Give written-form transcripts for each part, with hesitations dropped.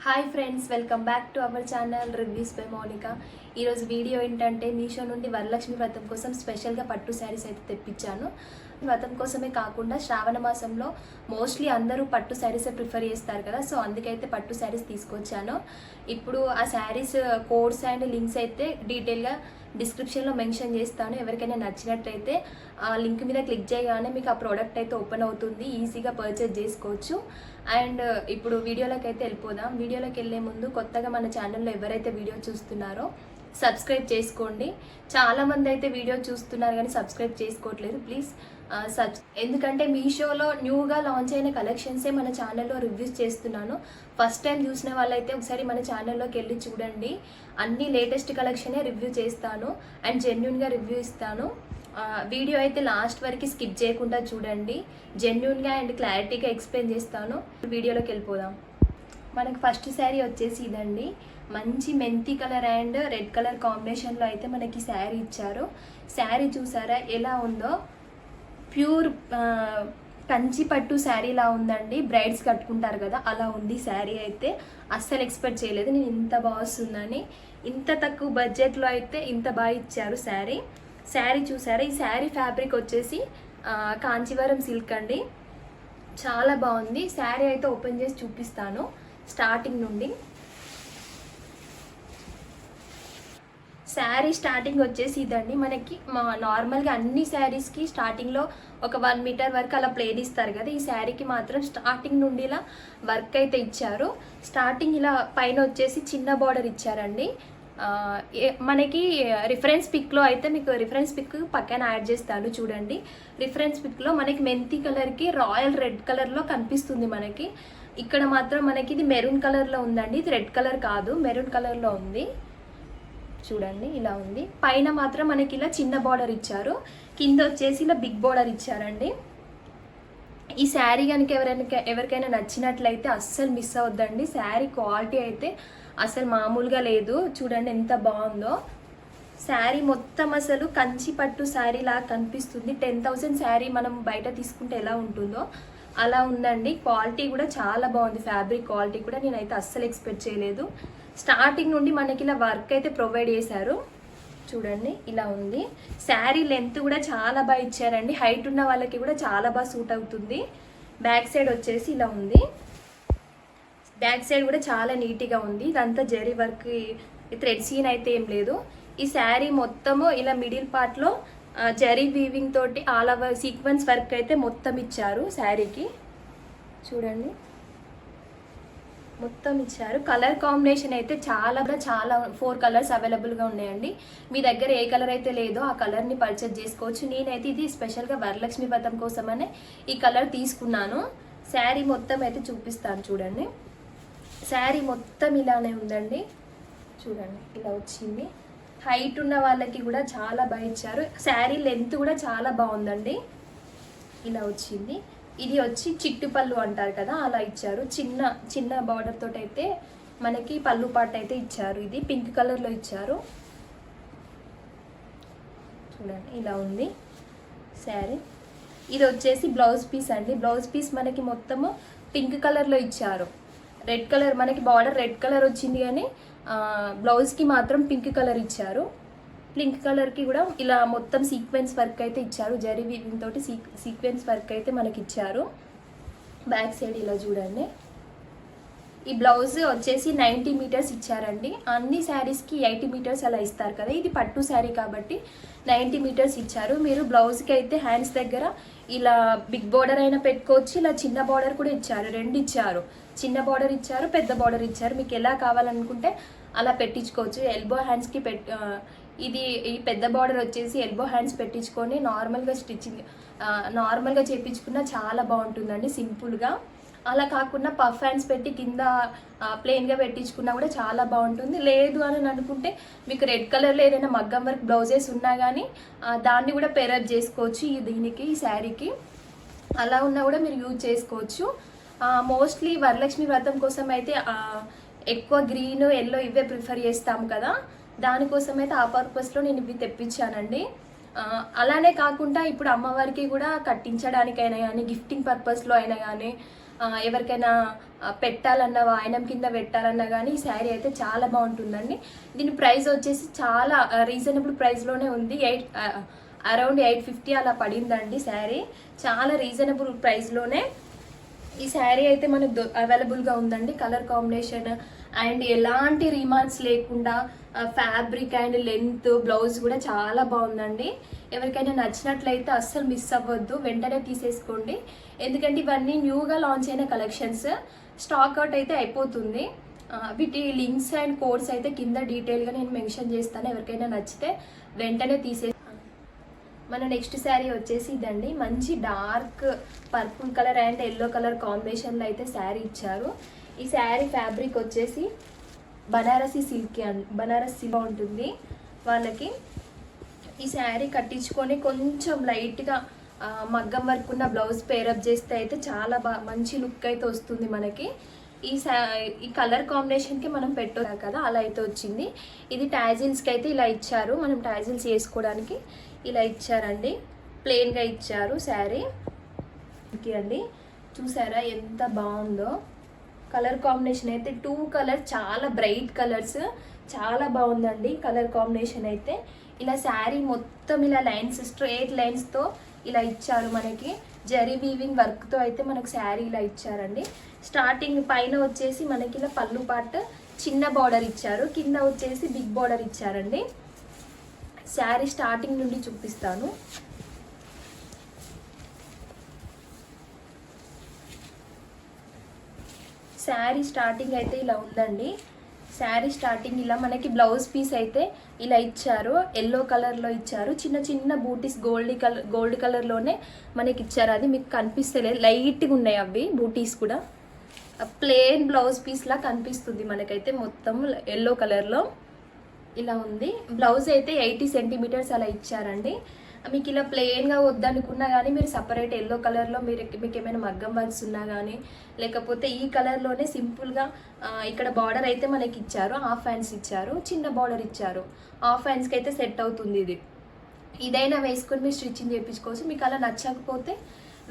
Hi friends, welcome back to our channel reviews by Monica. ఈరోజు video ఏంటంటే మీషో నుండి వరలక్ష్మి వ్రతం కోసం స్పెషల్గా పట్టు శారీస్ అయితే తెప్పించాను. వ్రతం కోసమే కాకుండా శ్రావణ మాసంలో మోస్ట్లీ అందరూ పట్టు శారీసే ప్రిఫర్ చేస్తారు కదా, సో అందుకైతే పట్టు శారీస్ తీసుకొచ్చాను. ఇప్పుడు ఆ శారీస్ కోడ్స్ అండ్ లింక్స్ అయితే డీటెయిల్గా డిస్క్రిప్షన్లో మెన్షన్ చేస్తాను. ఎవరికైనా నచ్చినట్లయితే ఆ లింక్ మీద క్లిక్ చేయగానే మీకు ఆ ప్రోడక్ట్ అయితే ఓపెన్ అవుతుంది, ఈజీగా పర్చేజ్ చేసుకోవచ్చు. అండ్ ఇప్పుడు వీడియోలోకి అయితే వెళ్ళిపోదాం. వీడియోలోకి వెళ్ళే ముందు కొత్తగా మన ఛానల్లో ఎవరైతే వీడియో చూస్తున్నారో సబ్స్క్రైబ్ చేసుకోండి. చాలామంది అయితే వీడియో చూస్తున్నారు కానీ సబ్స్క్రైబ్ చేసుకోవట్లేదు. ప్లీజ్ ఎందుకంటే మీషోలో న్యూగా లాంచ్ అయిన కలెక్షన్సే మన ఛానల్లో రివ్యూస్ చేస్తున్నాను. ఫస్ట్ టైం చూసిన వాళ్ళైతే ఒకసారి మన ఛానల్లోకి వెళ్ళి చూడండి. అన్ని లేటెస్ట్ కలెక్షనే రివ్యూ చేస్తాను అండ్ జెన్యున్గా రివ్యూ ఇస్తాను. వీడియో అయితే లాస్ట్ వరకు స్కిప్ చేయకుండా చూడండి. జెన్యున్గా అండ్ క్లారిటీగా ఎక్స్ప్లెయిన్ చేస్తాను. వీడియోలోకి వెళ్ళిపోదాం. మనకు ఫస్ట్ శారీ వచ్చేసి ఇదండి. మంచి మెంతి కలర్ అండ్ రెడ్ కలర్ కాంబినేషన్లో అయితే మనకి శారీ ఇచ్చారు. శారీ చూసారా ఎలా ఉందో, ప్యూర్ కంచి పట్టు శారీలా ఉందండి. బ్రైడ్స్ కట్టుకుంటారు కదా, అలా ఉంది శారీ అయితే. అస్సలు ఎక్స్పెక్ట్ చేయలేదు నేను ఇంత బాగా వస్తుందని. ఇంత తక్కువ బడ్జెట్లో అయితే ఇంత బాగా ఇచ్చారు శారీ. శారీ చూసారా, ఈ శారీ ఫ్యాబ్రిక్ వచ్చేసి కాంచీవరం సిల్క్ అండి. చాలా బాగుంది. శారీ అయితే ఓపెన్ చేసి చూపిస్తాను స్టార్టింగ్ నుండి. శారీ స్టార్టింగ్ వచ్చేసి ఇదండి. మనకి నార్మల్గా అన్ని శారీస్కి స్టార్టింగ్లో ఒక 1 మీటర్ వరకు అలా ప్లేన్ ఇస్తారు కదా, ఈ శారీకి మాత్రం స్టార్టింగ్ నుండి ఇలా వర్క్ అయితే ఇచ్చారు. స్టార్టింగ్ ఇలా పైన వచ్చేసి చిన్న బార్డర్ ఇచ్చారండి. మనకి రిఫరెన్స్ పిక్లో అయితే మీకు రిఫరెన్స్ పిక్ పక్కన యాడ్ చేస్తాను చూడండి. రిఫరెన్స్ పిక్లో మనకి మెంతి కలర్కి రాయల్ రెడ్ కలర్లో కనిపిస్తుంది. మనకి ఇక్కడ మాత్రం మనకి ఇది మెరూన్ కలర్లో ఉందండి. ఇది రెడ్ కలర్ కాదు, మెరూన్ కలర్లో ఉంది. చూడండి ఇలా ఉంది. పైన మాత్రం మనకి ఇలా చిన్న బార్డర్ ఇచ్చారు, కింద వచ్చేసి ఇలా బిగ్ బార్డర్ ఇచ్చారండి. ఈ శారీ కనుక ఎవరికైనా నచ్చినట్లయితే అస్సలు మిస్ అవద్దండి. శారీ క్వాలిటీ అయితే అసలు మామూలుగా లేదు. చూడండి ఎంత బాగుందో. శారీ మొత్తం అసలు కంచి పట్టు శారీ లాగా కనిపిస్తుంది. 10,000 శారీ మనం బయట తీసుకుంటే ఎలా ఉంటుందో అలా ఉందండి. క్వాలిటీ కూడా చాలా బాగుంది. ఫ్యాబ్రిక్ క్వాలిటీ కూడా నేనైతే అస్సలు ఎక్స్పెక్ట్ చేయలేదు. స్టార్టింగ్ నుండి మనకి ఇలా వర్క్ అయితే ప్రొవైడ్ చేశారు. చూడండి ఇలా ఉంది. శారీ లెంత్ కూడా చాలా బాగా ఇచ్చారండి. హైట్ ఉన్న వాళ్ళకి కూడా చాలా బాగా సూట్ అవుతుంది. బ్యాక్ సైడ్ వచ్చేసి ఇలా ఉంది. బ్యాక్ సైడ్ కూడా చాలా నీట్గా ఉంది. ఇదంతా జరీ వర్క్, థ్రెడ్ సీన్ అయితే ఏం లేదు. ఈ శారీ మొత్తము ఇలా మిడిల్ పార్ట్లో జరీ వీవింగ్ తోటి ఆల్ ఓవర్ సీక్వెన్స్ వర్క్ అయితే మొత్తం ఇచ్చారు శారీకి. చూడండి మొత్తం ఇచ్చారు. కలర్ కాంబినేషన్ అయితే చాలా 4 కలర్స్ అవైలబుల్గా ఉన్నాయండి. మీ దగ్గర ఏ కలర్ అయితే లేదో ఆ కలర్ని పర్చేజ్ చేసుకోవచ్చు. నేనైతే ఇది స్పెషల్గా వరలక్ష్మి వ్రతం కోసమనే ఈ కలర్ తీసుకున్నాను. శారీ మొత్తం అయితే చూపిస్తాను చూడండి. శారీ మొత్తం ఇలానే ఉందండి. చూడండి ఇలా వచ్చింది. హైట్ ఉన్న వాళ్ళకి కూడా చాలా బాగా ఇచ్చారు. శారీ లెంత్ కూడా చాలా బాగుందండి. ఇలా వచ్చింది. ఇది వచ్చి చిట్టు పళ్ళు అంటారు కదా, అలా ఇచ్చారు. చిన్న బార్డర్ తోటి అయితే మనకి పళ్ళు పాట అయితే ఇచ్చారు. ఇది పింక్ కలర్లో ఇచ్చారు. చూడండి ఇలా ఉంది శారీ. ఇది వచ్చేసి బ్లౌజ్ పీస్ అండి. బ్లౌజ్ పీస్ మనకి మొత్తము పింక్ కలర్లో ఇచ్చారు. రెడ్ కలర్ మనకి బార్డర్ రెడ్ కలర్ వచ్చింది కానీ బ్లౌజ్కి మాత్రం పింక్ కలర్ ఇచ్చారు. పింక్ కలర్కి కూడా ఇలా మొత్తం సీక్వెన్స్ వర్క్ అయితే ఇచ్చారు. జరీ వీవింగ్ తోటి సీక్వెన్స్ వర్క్ అయితే మనకి ఇచ్చారు. బ్యాక్ సైడ్ ఇలా చూడండి. ఈ బ్లౌజ్ వచ్చేసి 90 మీటర్స్ ఇచ్చారండి. అన్ని శారీస్కి 80 మీటర్స్ అలా ఇస్తారు కదా, ఇది పట్టు శారీ కాబట్టి 90 మీటర్స్ ఇచ్చారు. మీరు బ్లౌజ్కి అయితే హ్యాండ్స్ దగ్గర ఇలా బిగ్ బార్డర్ అయినా పెట్టుకోవచ్చు, ఇలా చిన్న బార్డర్ కూడా ఇచ్చారు. 2 ఇచ్చారు. చిన్న బార్డర్ ఇచ్చారు, పెద్ద బార్డర్ ఇచ్చారు. మీకు ఎలా కావాలనుకుంటే అలా పెట్టించుకోవచ్చు. ఎల్బో హ్యాండ్స్కి ఇది ఈ పెద్ద బార్డర్ వచ్చేసి ఎల్బో హ్యాండ్స్ పెట్టించుకొని నార్మల్గా చేయించుకున్నా చాలా బాగుంటుందండి సింపుల్గా. అలా కాకుండా పఫ్ హ్యాండ్స్ పెట్టి కింద ప్లెయిన్గా పెట్టించుకున్నా కూడా చాలా బాగుంటుంది. లేదు అని అనుకుంటే మీకు రెడ్ కలర్లో ఏదైనా మగ్గం వర్క్ బ్లౌజెస్ ఉన్నా కానీ దాన్ని కూడా పేరప్ చేసుకోవచ్చు. ఈ శారీకి అలా ఉన్నా కూడా మీరు యూజ్ చేసుకోవచ్చు. మోస్ట్లీ వరలక్ష్మి వ్రతం కోసం అయితే ఎక్కువ గ్రీన్ ఎల్లో ఇవే ప్రిఫర్ చేస్తాము కదా, దానికోసం అయితే ఆ పర్పస్లో నేను ఇవి తెప్పించానండి. అలానే కాకుండా ఇప్పుడు అమ్మవారికి కూడా కట్టించడానికైనా కానీ గిఫ్టింగ్ పర్పస్లో అయినా కానీ ఎవరికైనా పెట్టాలన్నా వాయనం కింద పెట్టాలన్నా కానీ ఈ శారీ అయితే చాలా బాగుంటుందండి. దీని ప్రైస్ వచ్చేసి చాలా రీజనబుల్ ప్రైస్లోనే ఉంది. అరౌండ్ 850 అలా పడిందండి శారీ. చాలా రీజనబుల్ ప్రైస్లోనే ఈ శారీ అయితే మనకు అవైలబుల్గా ఉందండి. కలర్ కాంబినేషన్ అండ్ ఎలాంటి రీమార్క్స్ లేకుండా ఫ్యాబ్రిక్ అండ్ లెంత్ బ్లౌజ్ కూడా చాలా బాగుందండి. ఎవరికైనా నచ్చినట్లయితే అస్సలు మిస్ అవ్వద్దు, వెంటనే తీసేసుకోండి. ఎందుకంటే ఇవన్నీ న్యూగా లాంచ్ అయిన కలెక్షన్స్, స్టాక్ అవుట్ అయితే అయిపోతుంది. వీటి లింక్స్ అండ్ కోడ్స్ అయితే కింద డీటెయిల్గా నేను మెన్షన్ చేస్తాను. ఎవరికైనా నచ్చితే వెంటనే మన నెక్స్ట్ శారీ వచ్చేసి ఇదండి. మంచి dark purple colour and yellow colour కాంబినేషన్లో అయితే శారీ ఇచ్చారు. ఈ శారీ ఫ్యాబ్రిక్ వచ్చేసి బనారసి సిల్క్ బనారస్ సిల్క్ ఉంటుంది వాళ్ళకి. ఈ శారీ కట్టించుకొని కొంచెం లైట్గా మగ్గం వర్క్ ఉన్న బ్లౌజ్ పేరప్ చేస్తే అయితే చాలా మంచి లుక్ అయితే వస్తుంది మనకి. ఈ కలర్ కాంబినేషన్కి మనం పెట్టాం కదా, అలా అయితే వచ్చింది. ఇది టాజిల్స్కి అయితే ఇలా ఇచ్చారు. మనం టాజిల్స్ వేసుకోవడానికి ఇలా ఇచ్చారండి, ప్లెయిన్గా ఇచ్చారు శారీ అండి. చూసారా ఎంత బాగుందో కలర్ కాంబినేషన్ అయితే. 2 కలర్ చాలా బ్రైట్ కలర్స్, చాలా బాగుందండి కలర్ కాంబినేషన్ అయితే. ఇలా శారీ మొత్తం ఇలా లైన్స్, స్ట్రైట్ లైన్స్తో ఇలా ఇచ్చారు మనకి. జరీ వీవింగ్ వర్క్తో అయితే మనకు శారీ ఇలా ఇచ్చారండి. స్టార్టింగ్ పైన వచ్చేసి మనకి ఇలా పళ్ళు పార్ట్ చిన్న బార్డర్ ఇచ్చారు, కింద వచ్చేసి బిగ్ బార్డర్ ఇచ్చారండి. శారీ స్టార్టింగ్ నుండి చూపిస్తాను. శారీ స్టార్టింగ్ అయితే ఇలా ఉందండి. శారీ స్టార్టింగ్ ఇలా మనకి బ్లౌజ్ పీస్ అయితే ఇలా ఇచ్చారు, ఎల్లో కలర్లో ఇచ్చారు. చిన్న చిన్న బూటీస్ గోల్డ్ కలర్లోనే మనకి ఇచ్చారు. అది మీకు కనిపిస్తలేదు, లైట్గా ఉన్నాయి అవి బూటీస్ కూడా. ప్లెయిన్ బ్లౌజ్ పీస్లా కనిపిస్తుంది మనకైతే. మొత్తం ఎల్లో కలర్లో ఇలా ఉంది. బ్లౌజ్ అయితే 80 సెంటీమీటర్స్ అలా ఇచ్చారండి. మీకు ఇలా ప్లెయిన్గా వద్దనుకున్నా కానీ మీరు సపరేట్ ఎల్లో కలర్లో మీకు ఏమైనా మగ్గం వర్క్స్ ఉన్నా కానీ, లేకపోతే ఈ కలర్లోనే సింపుల్గా ఇక్కడ బార్డర్ అయితే మనకి ఇచ్చారు, హాఫ్ హ్యాండ్స్ ఇచ్చారు, చిన్న బార్డర్ ఇచ్చారు. హాఫ్ హ్యాండ్స్కి అయితే సెట్ అవుతుంది ఇది. ఇదైనా వేసుకొని మీరు స్టిచ్చింగ్ చేయించుకోవచ్చు. మీకు అలా నచ్చకపోతే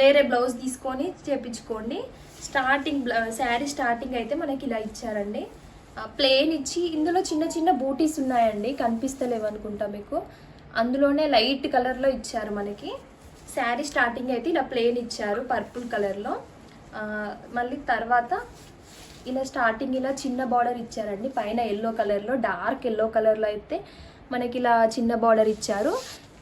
వేరే బ్లౌజ్ తీసుకొని చేయించుకోండి. శారీ స్టార్టింగ్ అయితే మనకి ఇలా ఇచ్చారండి, ప్లెయిన్ ఇచ్చి. ఇందులో చిన్న చిన్న బూటీస్ ఉన్నాయండి, కనిపిస్తలేవు అనుకుంటా మీకు. అందులోనే లైట్ కలర్లో ఇచ్చారు మనకి. శారీ స్టార్టింగ్ అయితే ఇలా ప్లెయిన్ ఇచ్చారు పర్పుల్ కలర్లో. మళ్ళీ తర్వాత ఇలా స్టార్టింగ్ ఇలా చిన్న బార్డర్ ఇచ్చారండి. పైన ఎల్లో కలర్లో, డార్క్ ఎల్లో కలర్లో అయితే మనకి ఇలా చిన్న బార్డర్ ఇచ్చారు.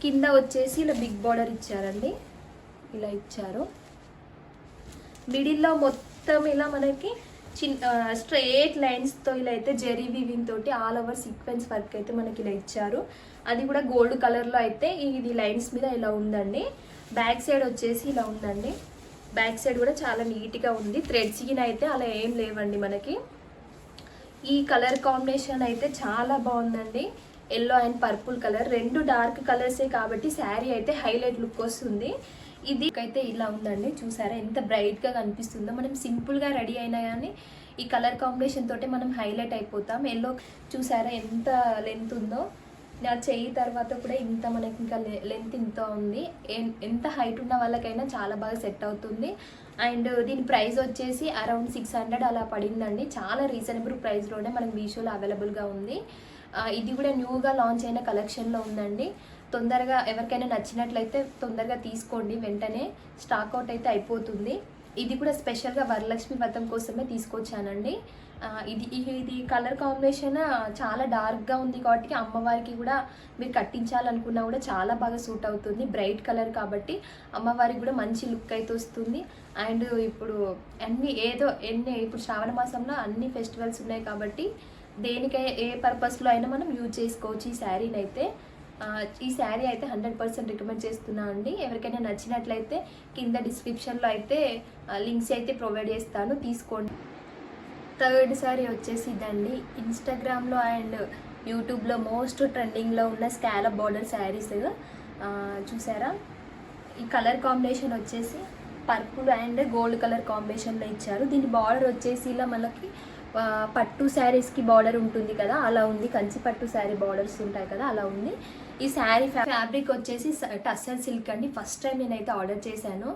కింద వచ్చేసి ఇలా బిగ్ బార్డర్ ఇచ్చారండి, ఇలా ఇచ్చారు. మిడిల్లో మొత్తం ఇలా మనకి స్ట్రైట్ లైన్స్తో ఇలా అయితే జెరీ వీవింగ్ తోటి ఆల్ ఓవర్ సీక్వెన్స్ వర్క్ అయితే మనకి ఇలా ఇచ్చారు. అది కూడా గోల్డ్ కలర్లో అయితే ఇది లైన్స్ మీద ఇలా ఉందండి. బ్యాక్ సైడ్ వచ్చేసి ఇలా ఉందండి. బ్యాక్ సైడ్ కూడా చాలా నీట్గా ఉంది. థ్రెడ్స్ గిన అయితే అలా ఏం లేవండి మనకి. ఈ కలర్ కాంబినేషన్ అయితే చాలా బాగుందండి. Yellow and purple colour, 2 dark కలర్సే కాబట్టి శారీ అయితే హైలైట్ లుక్ వస్తుంది. ఇది అయితే ఇలా ఉందండి. చూసారా ఎంత బ్రైట్గా కనిపిస్తుందో. మనం సింపుల్గా రెడీ అయినా కానీ ఈ కలర్ కాంబినేషన్ తోటే మనం హైలైట్ అయిపోతాం. ఎల్లో చూసారా ఎంత లెంత్ ఉందో. నా చెయ్యి తర్వాత కూడా ఇంత మనకి ఇంకా లెంత్ ఇంత ఉంది. ఎంత హైట్ ఉన్న వాళ్ళకైనా చాలా బాగా సెట్ అవుతుంది. అండ్ దీని ప్రైస్ వచ్చేసి అరౌండ్ 600 అలా పడిందండి. చాలా రీజనబుల్ ప్రైస్లోనే మనకి మీషోలో అవైలబుల్గా ఉంది. ఇది కూడా న్యూగా లాంచ్ అయిన కలెక్షన్లో ఉందండి. తొందరగా ఎవరికైనా నచ్చినట్లయితే తొందరగా తీసుకోండి, వెంటనే స్టాక్ అవుట్ అయితే అయిపోతుంది. ఇది కూడా స్పెషల్గా వరలక్ష్మి వ్రతం కోసమే తీసుకొచ్చానండి. ఇది కలర్ కాంబినేషన్ చాలా డార్క్గా ఉంది కాబట్టి అమ్మవారికి కూడా మీరు కట్టించాలనుకున్నా కూడా చాలా బాగా సూట్ అవుతుంది. బ్రైట్ కలర్ కాబట్టి అమ్మవారికి కూడా మంచి లుక్ అయితే వస్తుంది. అండ్ ఇప్పుడు ఇప్పుడు శ్రావణ మాసంలో అన్ని ఫెస్టివల్స్ ఉన్నాయి కాబట్టి ఏ పర్పస్లో అయినా మనం యూజ్ చేసుకోవచ్చు ఈ శారీని అయితే. ఈ శారీ అయితే 100% రికమెండ్ చేస్తున్నా అండి. ఎవరికైనా నచ్చినట్లయితే కింద డిస్క్రిప్షన్లో అయితే లింక్స్ అయితే ప్రొవైడ్ చేస్తాను, తీసుకోండి. థర్డ్ శారీ వచ్చేసి ఇదండి. ఇన్స్టాగ్రామ్లో అండ్ యూట్యూబ్లో మోస్ట్ ట్రెండింగ్లో ఉన్న స్కాలప్ బార్డర్ శారీస్ చూసారా. ఈ కలర్ కాంబినేషన్ వచ్చేసి పర్పుల్ అండ్ గోల్డ్ కలర్ కాంబినేషన్లో ఇచ్చారు. దీని బార్డర్ వచ్చేసి ఇలా మనకి పట్టు శారీస్కి బార్డర్ ఉంటుంది కదా, అలా ఉంది. కంచి పట్టు శారీ బార్డర్స్ ఉంటాయి కదా, అలా ఉంది. ఈ శారీ ఫ్యాబ్రిక్ వచ్చేసి టస్సర్ సిల్క్ అండి. ఫస్ట్ టైం నేనైతే ఆర్డర్ చేశాను.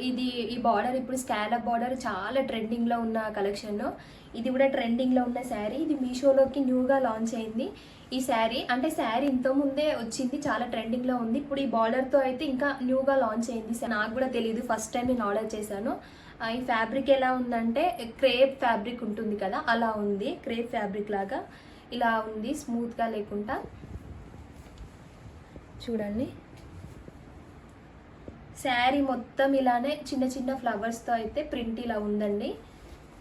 ఇది ఈ బార్డర్ ఇప్పుడు స్కాలప్ బార్డర్ చాలా ట్రెండింగ్లో ఉన్న కలెక్షన్. ఇది కూడా ట్రెండింగ్లో ఉన్న శారీ. ఇది మీషోలోకి న్యూగా లాంచ్ అయింది ఈ శారీ. అంటే శారీ ఇంతకుముందే వచ్చింది, చాలా ట్రెండింగ్లో ఉంది. ఇప్పుడు ఈ బార్డర్తో అయితే ఇంకా న్యూగా లాంచ్ అయింది. నాకు కూడా తెలియదు, ఫస్ట్ టైం నేను ఆర్డర్ చేశాను. ఈ ఫ్యాబ్రిక్ ఎలా ఉందంటే క్రేప్ ఫ్యాబ్రిక్ ఉంటుంది కదా, అలా ఉంది. క్రేప్ ఫ్యాబ్రిక్ లాగా ఇలా ఉంది, స్మూత్గా లేకుండా. చూడండి, శారీ మొత్తం ఇలానే చిన్న చిన్న ఫ్లవర్స్తో అయితే ప్రింట్ ఇలా ఉందండి.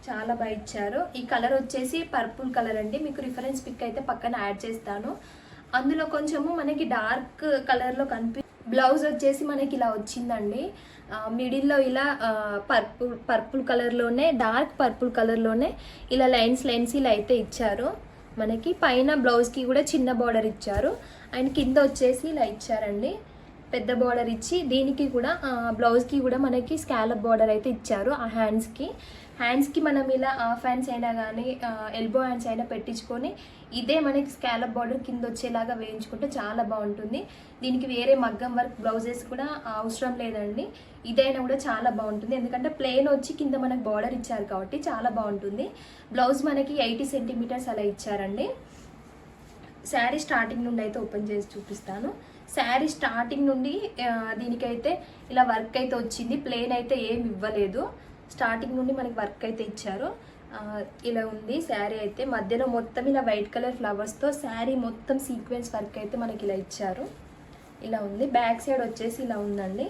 చాలా బాగా ఇచ్చారు. ఈ కలర్ వచ్చేసి పర్పుల్ కలర్ అండి. మీకు రిఫరెన్స్ పిక్ అయితే పక్కన యాడ్ చేస్తాను. అందులో కొంచెము మనకి డార్క్ కలర్లో బ్లౌజ్ వచ్చేసి మనకి ఇలా వచ్చిందండి. మిడిల్లో ఇలా పర్పుల్ కలర్లోనే, డార్క్ పర్పుల్ కలర్లోనే ఇలా లైన్స్ ఇలా అయితే ఇచ్చారు. మనకి పైన బ్లౌజ్కి కూడా చిన్న బార్డర్ ఇచ్చారు అండ్ కింద వచ్చేసి ఇలా ఇచ్చారండి, పెద్ద బార్డర్ ఇచ్చి. దీనికి కూడా బ్లౌజ్కి కూడా మనకి స్కాలప్ బార్డర్ అయితే ఇచ్చారు. ఆ హ్యాండ్స్కి మనం ఇలా హాఫ్ హ్యాండ్స్ అయినా కానీ ఎల్బో హ్యాండ్స్ అయినా పెట్టించుకొని ఇదే మనకి స్కాలప్ బార్డర్ కింద వచ్చేలాగా వేయించుకుంటే చాలా బాగుంటుంది. దీనికి వేరే మగ్గం వర్క్ బ్లౌజెస్ కూడా అవసరం లేదండి. ఇదైనా కూడా చాలా బాగుంటుంది, ఎందుకంటే ప్లెయిన్ వచ్చి కింద మనకు బార్డర్ ఇచ్చారు కాబట్టి చాలా బాగుంటుంది. బ్లౌజ్ మనకి 80 సెంటీమీటర్స్ అలా ఇచ్చారండి. శారీ స్టార్టింగ్ నుండి అయితే ఓపెన్ చేసి చూపిస్తాను. శారీ స్టార్టింగ్ నుండి దీనికైతే ఇలా వర్క్ అయితే వచ్చింది, ప్లెయిన్ అయితే ఏమి ఇవ్వలేదు. స్టార్టింగ్ నుండి మనకి వర్క్ అయితే ఇచ్చారు. ఇలా ఉంది శారీ అయితే. మధ్యలో మొత్తం ఇలా వైట్ కలర్ ఫ్లవర్స్తో శారీ మొత్తం సీక్వెన్స్ వర్క్ అయితే మనకి ఇలా ఇచ్చారు. ఇలా ఉంది. బ్యాక్ సైడ్ వచ్చేసి ఇలా ఉందండి.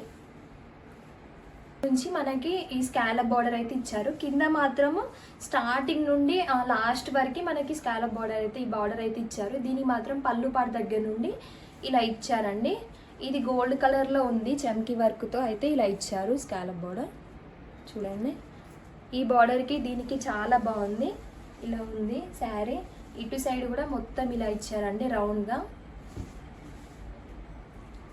నుంచి మనకి ఈ స్కాలప్ బార్డర్ అయితే ఇచ్చారు. కింద మాత్రము స్టార్టింగ్ నుండి లాస్ట్ వరకు మనకి స్కాలప్ బార్డర్ అయితే, ఈ బార్డర్ అయితే ఇచ్చారు. దీనికి మాత్రం పళ్ళు పాటు దగ్గర నుండి ఇలా ఇచ్చారండి. ఇది గోల్డ్ కలర్లో ఉంది, చమ్కీ వర్క్తో అయితే ఇలా ఇచ్చారు స్కాలప్ బార్డర్. చూడండి, ఈ బార్డర్కి దీనికి చాలా బాగుంది. ఇలా ఉంది శారీ. ఇటు సైడ్ కూడా మొత్తం ఇలా ఇచ్చారండి రౌండ్గా.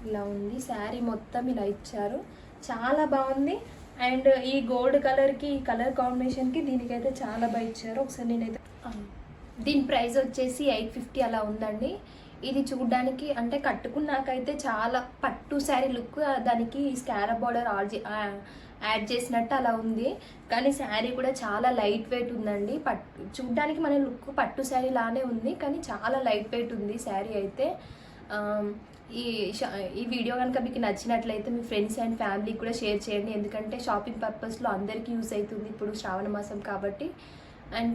ఇలా ఉంది శారీ మొత్తం ఇలా ఇచ్చారు, చాలా బాగుంది. అండ్ ఈ గోల్డ్ కలర్కి, ఈ కలర్ కాంబినేషన్కి దీనికైతే చాలా బాగా ఇచ్చారు. ఒకసారి నేనైతే దీని ప్రైస్ వచ్చేసి 850 అలా ఉందండి. ఇది చూడ్డానికి అంటే కట్టుకున్నాకైతే చాలా పట్టు శారీ లుక్, దానికి స్కాలప్ బార్డర్ యాడ్ చేసినట్టు అలా ఉంది. కానీ శారీ కూడా చాలా లైట్ వెయిట్ ఉందండి. చూడ్డానికి మన లుక్ పట్టు శారీ లానే ఉంది, కానీ చాలా లైట్ వెయిట్ ఉంది శారీ అయితే. ఈ వీడియో కనుక మీకు నచ్చినట్లయితే మీ ఫ్రెండ్స్ అండ్ ఫ్యామిలీకి కూడా షేర్ చేయండి, ఎందుకంటే షాపింగ్ పర్పస్లో అందరికీ యూస్ అవుతుంది ఇప్పుడు శ్రావణ మాసం కాబట్టి. And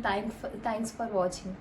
thanks for watching.